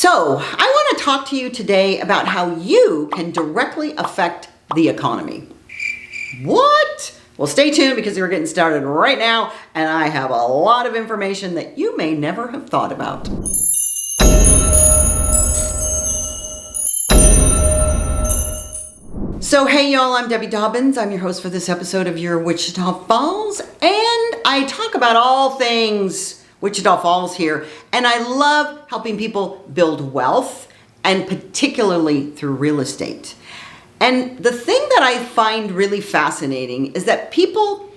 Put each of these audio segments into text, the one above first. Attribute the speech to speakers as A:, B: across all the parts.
A: So, I want to talk to you today about how you can directly affect the economy. What? Well, stay tuned because we're getting started right now, and I have a lot of information that you may never have thought about. So, hey y'all, I'm Debbie Dobbins. I'm your host for this episode of your Wichita Falls, and I talk about all things Wichita Falls here, and I love helping people build wealth, and particularly through real estate. And the thing that I find really fascinating is that people,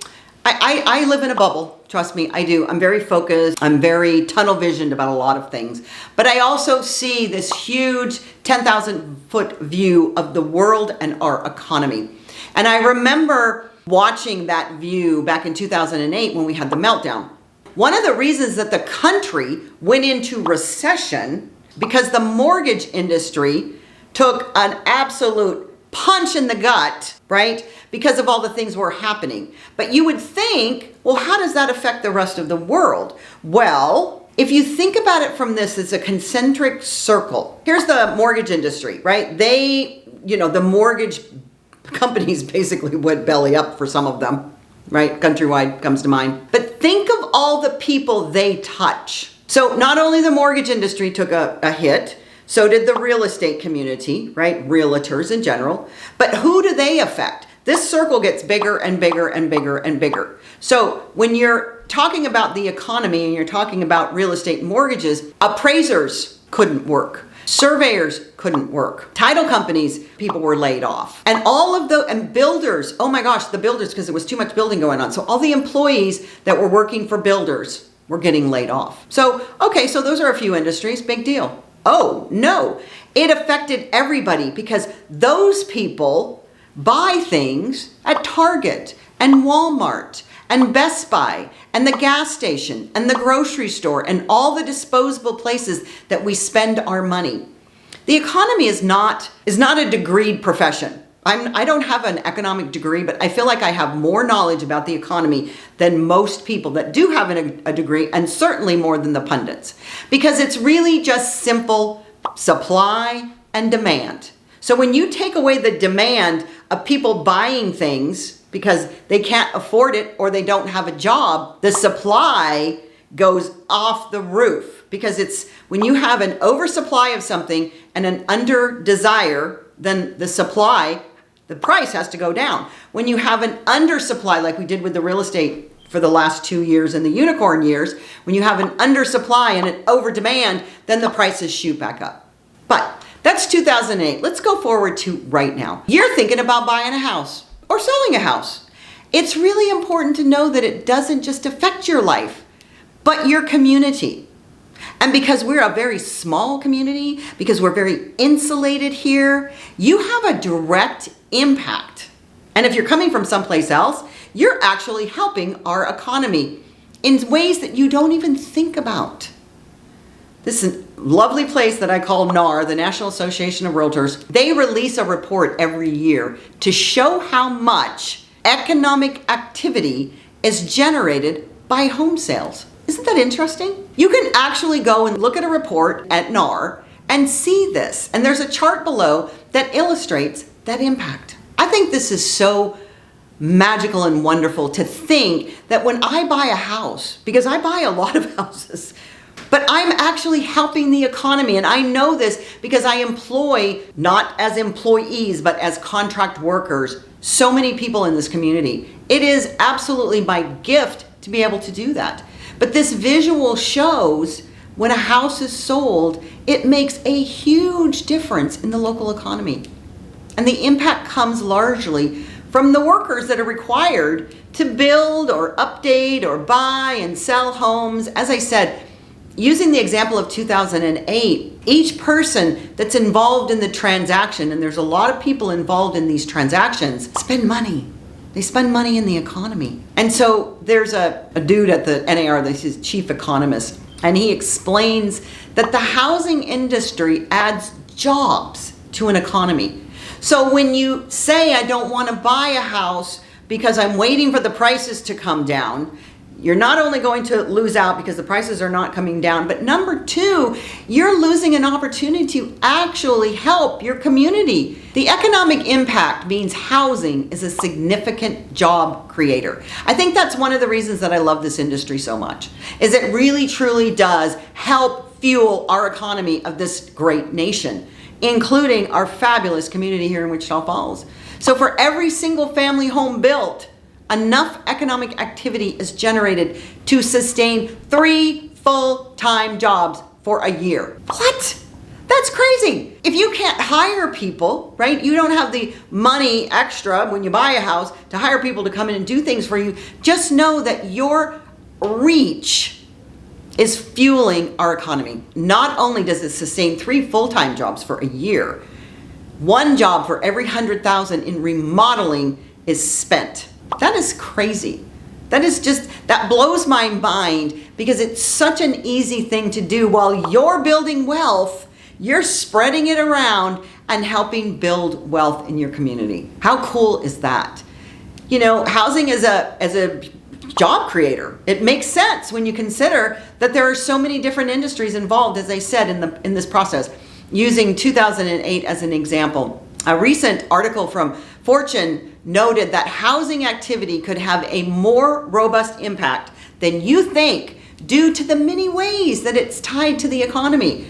A: I live in a bubble, trust me, I do. I'm very focused, I'm very tunnel visioned about a lot of things, but I also see this huge 10,000 foot view of the world and our economy. And I remember watching that view back in 2008 when we had the meltdown. One of the reasons that the country went into recession because the mortgage industry took an absolute punch in the gut, right? Because of all the things were happening. But you would think, well, how does that affect the rest of the world? Well, if you think about it from this, it's a concentric circle. Here's the mortgage industry, right? The mortgage companies basically went belly up for some of them. Right? Countrywide comes to mind. But think of all the people they touch. So not only the mortgage industry took a hit, so did the real estate community, right? Realtors in general. But who do they affect? This circle gets bigger and bigger and bigger and bigger. So when you're talking about the economy and you're talking about real estate mortgages, appraisers couldn't work. Surveyors couldn't work. Title companies, people were laid off. And builders, oh my gosh, the builders, because there was too much building going on. So all the employees that were working for builders were getting laid off. So those are a few industries, big deal. Oh no, it affected everybody because those people buy things at Target and Walmart and Best Buy and the gas station and the grocery store and all the disposable places that we spend our money. The economy is not a degreed profession. I don't have an economic degree, but I feel like I have more knowledge about the economy than most people that do have a degree, and certainly more than the pundits. Because it's really just simple supply and demand. So when you take away the demand of people buying things because they can't afford it or they don't have a job, the supply goes off the roof. Because it's when you have an oversupply of something and an under desire, then the price has to go down. When you have an undersupply, like we did with the real estate for the last 2 years and the unicorn years, when you have an undersupply and an over demand, then the prices shoot back up. But that's 2008. Let's go forward to right now. You're thinking about buying a house or selling a house. It's really important to know that it doesn't just affect your life, but your community. And because we're a very small community, because we're very insulated here, you have a direct impact. And if you're coming from someplace else, you're actually helping our economy in ways that you don't even think about. This is a lovely place that I call NAR, the National Association of Realtors. They release a report every year to show how much economic activity is generated by home sales. Isn't that interesting? You can actually go and look at a report at NAR and see this. And there's a chart below that illustrates that impact. I think this is so magical and wonderful to think that when I buy a house, because I buy a lot of houses, but I'm actually helping the economy. And I know this because I employ, not as employees, but as contract workers, so many people in this community. It is absolutely my gift to be able to do that. But this visual shows when a house is sold, it makes a huge difference in the local economy. And the impact comes largely from the workers that are required to build or update or buy and sell homes. As I said, using the example of 2008, each person that's involved in the transaction, and there's a lot of people involved in these transactions, spend money. They spend money in the economy. And so there's a dude at the NAR, this is chief economist, and he explains that the housing industry adds jobs to an economy. So when you say, I don't want to buy a house because I'm waiting for the prices to come down, you're not only going to lose out because the prices are not coming down, but number two, you're losing an opportunity to actually help your community. The economic impact means housing is a significant job creator. I think that's one of the reasons that I love this industry so much, is it really truly does help fuel our economy of this great nation, including our fabulous community here in Wichita Falls. So for every single family home built, enough economic activity is generated to sustain 3 full-time jobs for a year. What? That's crazy. If you can't hire people, right? You don't have the money extra when you buy a house to hire people to come in and do things for you. Just know that your reach is fueling our economy. Not only does it sustain 3 full-time jobs for a year, 1 job for every 100,000 in remodeling is spent. That is crazy. That blows my mind because it's such an easy thing to do. While you're building wealth, you're spreading it around and helping build wealth in your community. How cool is that? You know, housing as a job creator. It makes sense when you consider that there are so many different industries involved, as I said, in this process. Using 2008 as an example, a recent article from Fortune noted that housing activity could have a more robust impact than you think due to the many ways that it's tied to the economy.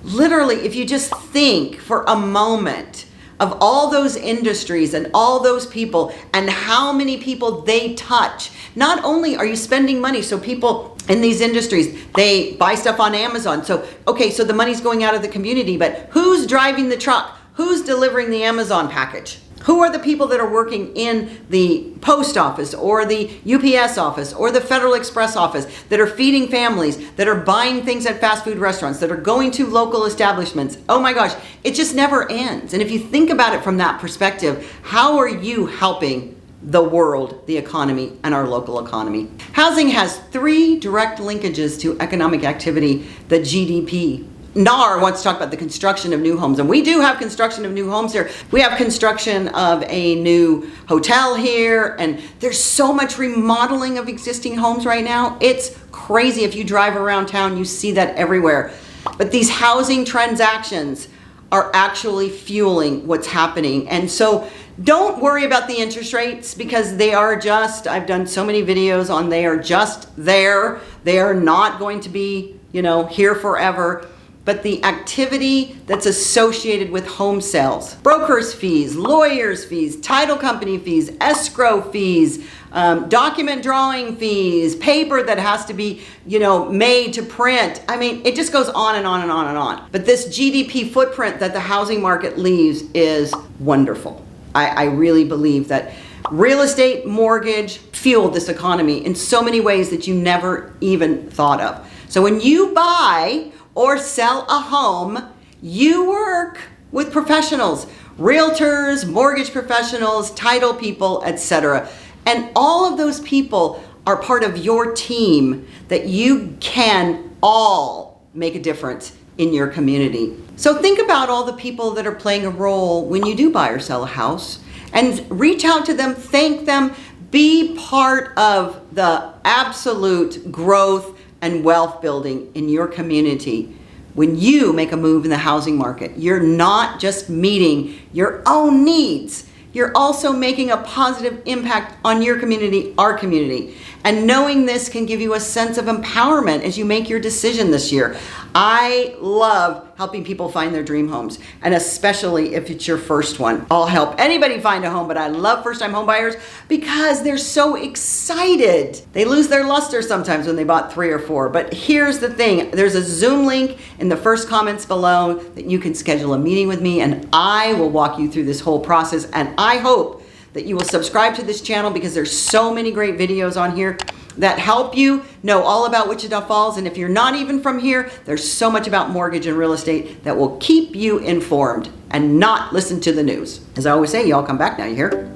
A: Literally, if you just think for a moment of all those industries and all those people and how many people they touch, not only are you spending money, so people in these industries, they buy stuff on Amazon. So the money's going out of the community, but who's driving the truck? Who's delivering the Amazon package? Who are the people that are working in the post office or the UPS office or the Federal Express office that are feeding families, that are buying things at fast food restaurants, that are going to local establishments? Oh my gosh, it just never ends. And if you think about it from that perspective, how are you helping the world, the economy, and our local economy? Housing has 3 direct linkages to economic activity, the GDP. NAR wants to talk about the construction of new homes, and we do have construction of new homes here. We have construction of a new hotel here, and there's so much remodeling of existing homes right now. It's crazy. If you drive around town, you see that everywhere. But these housing transactions are actually fueling what's happening. And so don't worry about the interest rates because they are just, I've done so many videos on, they are just there. They are not going to be, here forever. But the activity that's associated with home sales, brokers' fees, lawyers' fees, title company fees, escrow fees, document drawing fees, paper that has to be, made to print. I mean, it just goes on and on and on and on. But this GDP footprint that the housing market leaves is wonderful. I really believe that real estate, mortgage fueled this economy in so many ways that you never even thought of. So when you buy or sell a home, you work with professionals, realtors, mortgage professionals, title people, etc. And all of those people are part of your team that you can all make a difference in your community. So think about all the people that are playing a role when you do buy or sell a house and reach out to them, thank them, be part of the absolute growth and wealth building in your community. When you make a move in the housing market, you're not just meeting your own needs, you're also making a positive impact on your community, our community. And knowing this can give you a sense of empowerment as you make your decision this year. I love helping people find their dream homes, and especially if it's your first one. I'll help anybody find a home, but I love first-time home buyers because they're so excited. They lose their luster sometimes when they bought 3 or 4. But here's the thing, there's a Zoom link in the first comments below that you can schedule a meeting with me, and I will walk you through this whole process. And I hope that you will subscribe to this channel because there's so many great videos on here that help you know all about Wichita Falls. And if you're not even from here, there's so much about mortgage and real estate that will keep you informed and not listen to the news. As I always say, y'all come back now, you hear?